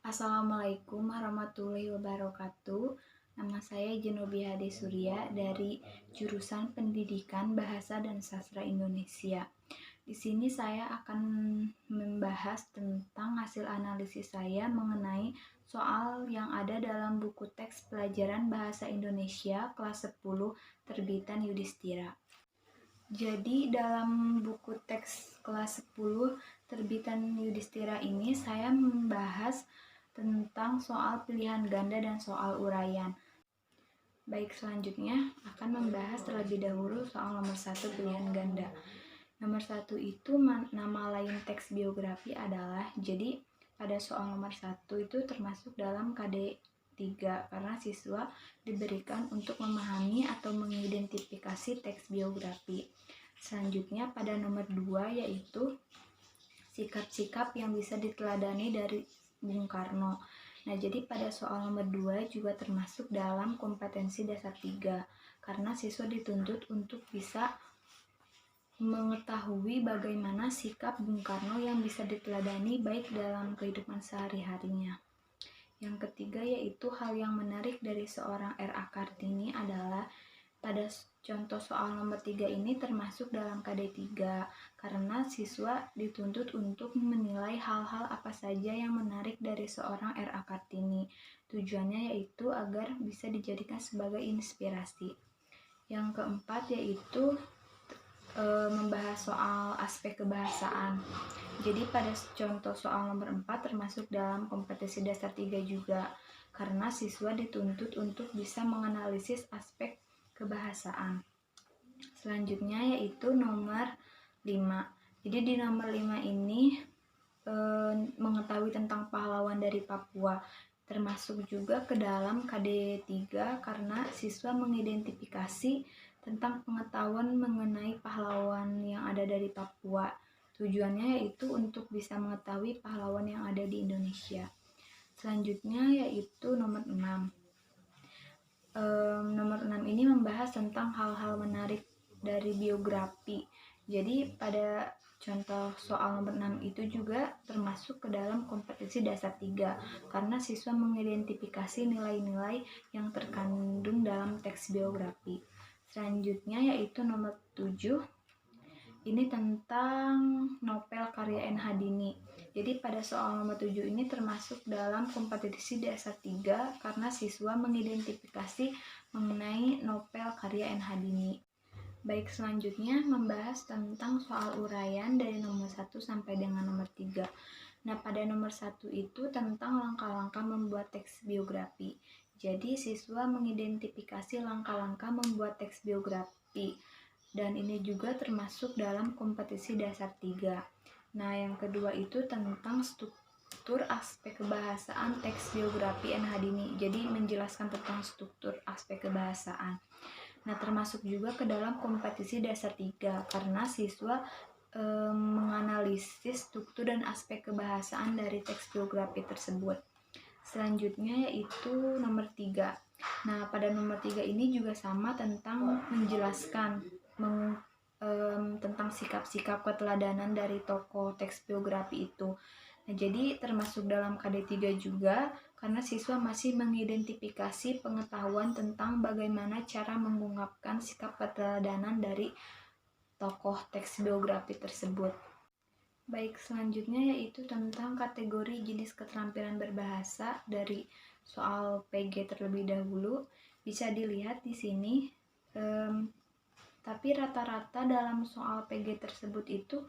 Assalamualaikum warahmatullahi wabarakatuh. Nama saya Jenobia Hade Surya dari jurusan Pendidikan Bahasa dan Sastra Indonesia. Di sini saya akan membahas tentang hasil analisis saya mengenai soal yang ada dalam buku teks pelajaran Bahasa Indonesia kelas 10 terbitan Yudhistira. Jadi dalam buku teks kelas 10 terbitan Yudhistira ini saya membahas tentang soal pilihan ganda dan soal uraian. Baik, selanjutnya akan membahas terlebih dahulu soal nomor 1 pilihan ganda. Nomor 1 itu nama lain teks biografi adalah, jadi pada soal nomor 1 itu termasuk dalam KD 3 karena siswa diberikan untuk memahami atau mengidentifikasi teks biografi. Selanjutnya pada nomor 2 yaitu sikap-sikap yang bisa diteladani dari Bung Karno. Nah, jadi pada soal nomor 2 juga termasuk dalam kompetensi dasar 3 karena siswa dituntut untuk bisa mengetahui bagaimana sikap Bung Karno yang bisa diteladani baik dalam kehidupan sehari-harinya. Yang ketiga yaitu hal yang menarik dari seorang R.A. Kartini adalah pada contoh soal nomor 3 ini termasuk dalam KD 3 karena siswa dituntut untuk menilai hal-hal apa saja yang menarik dari seorang R.A. Kartini. Tujuannya yaitu agar bisa dijadikan sebagai inspirasi. Yang keempat yaitu membahas soal aspek kebahasaan. Jadi pada contoh soal nomor 4 termasuk dalam kompetensi dasar 3 juga karena siswa dituntut untuk bisa menganalisis aspek kebahasaan. Selanjutnya yaitu nomor 5. Jadi di nomor 5 ini mengetahui tentang pahlawan dari Papua termasuk juga ke dalam KD 3 karena siswa mengidentifikasi tentang pengetahuan mengenai pahlawan yang ada dari Papua. Tujuannya yaitu untuk bisa mengetahui pahlawan yang ada di Indonesia. Selanjutnya yaitu nomor 6. Nomor 6 ini membahas tentang hal-hal menarik dari biografi. Jadi pada contoh soal nomor 6 itu juga termasuk ke dalam kompetensi dasar 3 karena siswa mengidentifikasi nilai-nilai yang terkandung dalam teks biografi. Selanjutnya yaitu nomor 7. Ini tentang novel karya N. Hadini. Jadi pada soal nomor 7 ini termasuk dalam kompetensi dasar 3 karena siswa mengidentifikasi mengenai novel karya N. Hadini. Baik, selanjutnya membahas tentang soal uraian dari nomor 1 sampai dengan nomor 3. Nah, pada nomor 1 itu tentang langkah-langkah membuat teks biografi. Jadi, siswa mengidentifikasi langkah-langkah membuat teks biografi. Dan ini juga termasuk dalam kompetensi dasar 3. Nah, yang kedua itu tentang struktur aspek kebahasaan teks biografi N. Hadini. Jadi, menjelaskan tentang struktur aspek kebahasaan. Nah, termasuk juga ke dalam kompetensi dasar 3 karena siswa menganalisis struktur dan aspek kebahasaan dari teks biografi tersebut. Selanjutnya yaitu nomor 3. Nah, pada nomor 3 ini juga sama tentang menjelaskan tentang sikap-sikap keteladanan dari tokoh teks biografi itu. Nah, jadi termasuk dalam KD 3 juga karena siswa masih mengidentifikasi pengetahuan tentang bagaimana cara mengungkapkan sikap keteladanan dari tokoh teks biografi tersebut. Baik, selanjutnya yaitu tentang kategori jenis keterampilan berbahasa dari soal PG terlebih dahulu. Bisa dilihat di sini, tapi rata-rata dalam soal PG tersebut itu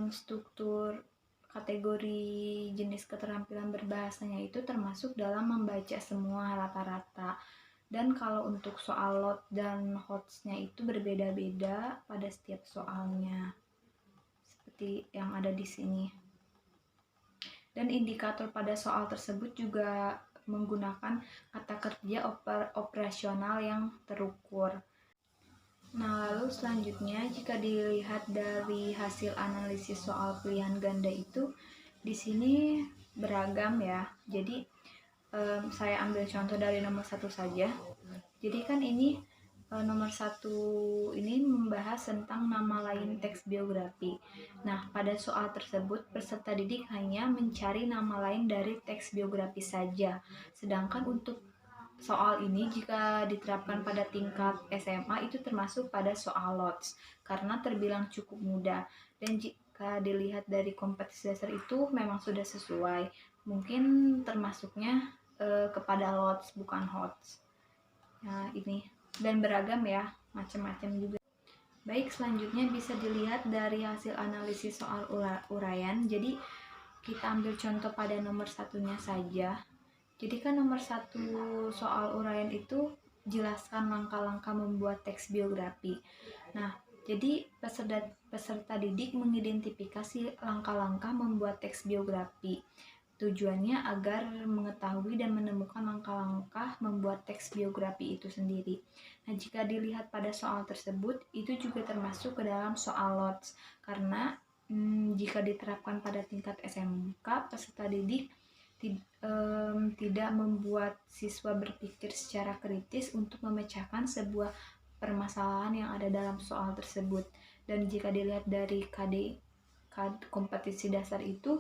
struktur kategori jenis keterampilan berbahasanya itu termasuk dalam membaca semua rata-rata. Dan kalau untuk soal lot dan hots-nya itu berbeda-beda pada setiap soalnya. Seperti yang ada di sini. Dan indikator pada soal tersebut juga menggunakan kata kerja operasional yang terukur. Nah, lalu selanjutnya jika dilihat dari hasil analisis soal pilihan ganda itu di sini beragam ya. Jadi saya ambil contoh dari nomor 1 saja. Jadi kan ini nomor 1 ini membahas tentang nama lain teks biografi. Nah, pada soal tersebut peserta didik hanya mencari nama lain dari teks biografi saja. Sedangkan untuk soal ini jika diterapkan pada tingkat SMA itu termasuk pada soal LOTS karena terbilang cukup mudah, dan jika dilihat dari kompetisi dasar itu memang sudah sesuai. Mungkin termasuknya kepada LOTS bukan HOTS. Nah, ini dan beragam ya, macam-macam juga. Baik, selanjutnya bisa dilihat dari hasil analisis soal uraian. Jadi kita ambil contoh pada nomor satunya saja. Jadi kan nomor 1 soal uraian itu jelaskan langkah-langkah membuat teks biografi. Nah, jadi peserta didik mengidentifikasi langkah-langkah membuat teks biografi. Tujuannya agar mengetahui dan menemukan langkah-langkah membuat teks biografi itu sendiri. Nah, jika dilihat pada soal tersebut, itu juga termasuk ke dalam soal LOTS. Karena jika diterapkan pada tingkat SMK, peserta didik tidak membuat siswa berpikir secara kritis untuk memecahkan sebuah permasalahan yang ada dalam soal tersebut. Dan jika dilihat dari kompetisi dasar itu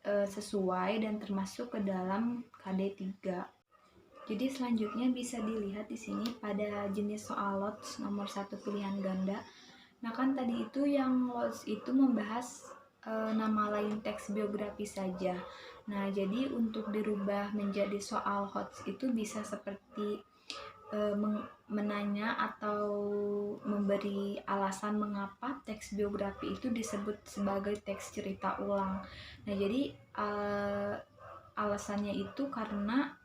sesuai dan termasuk ke dalam KD3. Jadi selanjutnya bisa dilihat di sini pada jenis soal LOTS nomor 1 pilihan ganda. Nah, kan tadi itu yang LOTS itu membahas nama lain teks biografi saja. Nah, jadi untuk dirubah menjadi soal HOTS itu bisa seperti menanya atau memberi alasan mengapa teks biografi itu disebut sebagai teks cerita ulang. Nah, jadi alasannya itu karena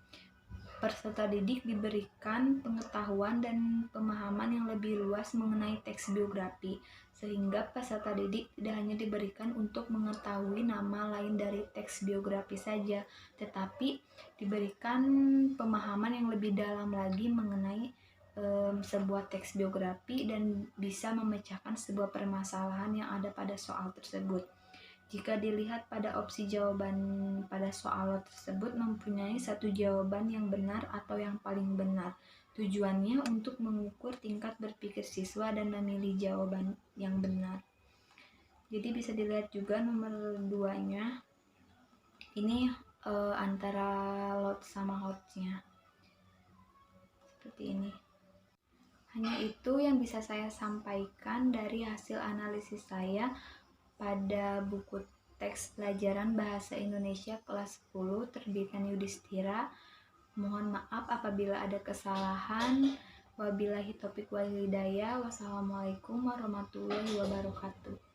peserta didik diberikan pengetahuan dan pemahaman yang lebih luas mengenai teks biografi, sehingga peserta didik tidak hanya diberikan untuk mengetahui nama lain dari teks biografi saja, tetapi diberikan pemahaman yang lebih dalam lagi mengenai sebuah teks biografi dan bisa memecahkan sebuah permasalahan yang ada pada soal tersebut. Jika dilihat pada opsi jawaban pada soal tersebut mempunyai satu jawaban yang benar atau yang paling benar. Tujuannya untuk mengukur tingkat berpikir siswa dan memilih jawaban yang benar. Jadi bisa dilihat juga nomor 2-nya. Ini antara lot sama hotnya. Seperti ini. Hanya itu yang bisa saya sampaikan dari hasil analisis saya pada buku teks pelajaran Bahasa Indonesia kelas 10 terbitan Yudhistira. Mohon maaf apabila ada kesalahan. Wabillahi taufiq wal hidayah. Wassalamualaikum warahmatullahi wabarakatuh.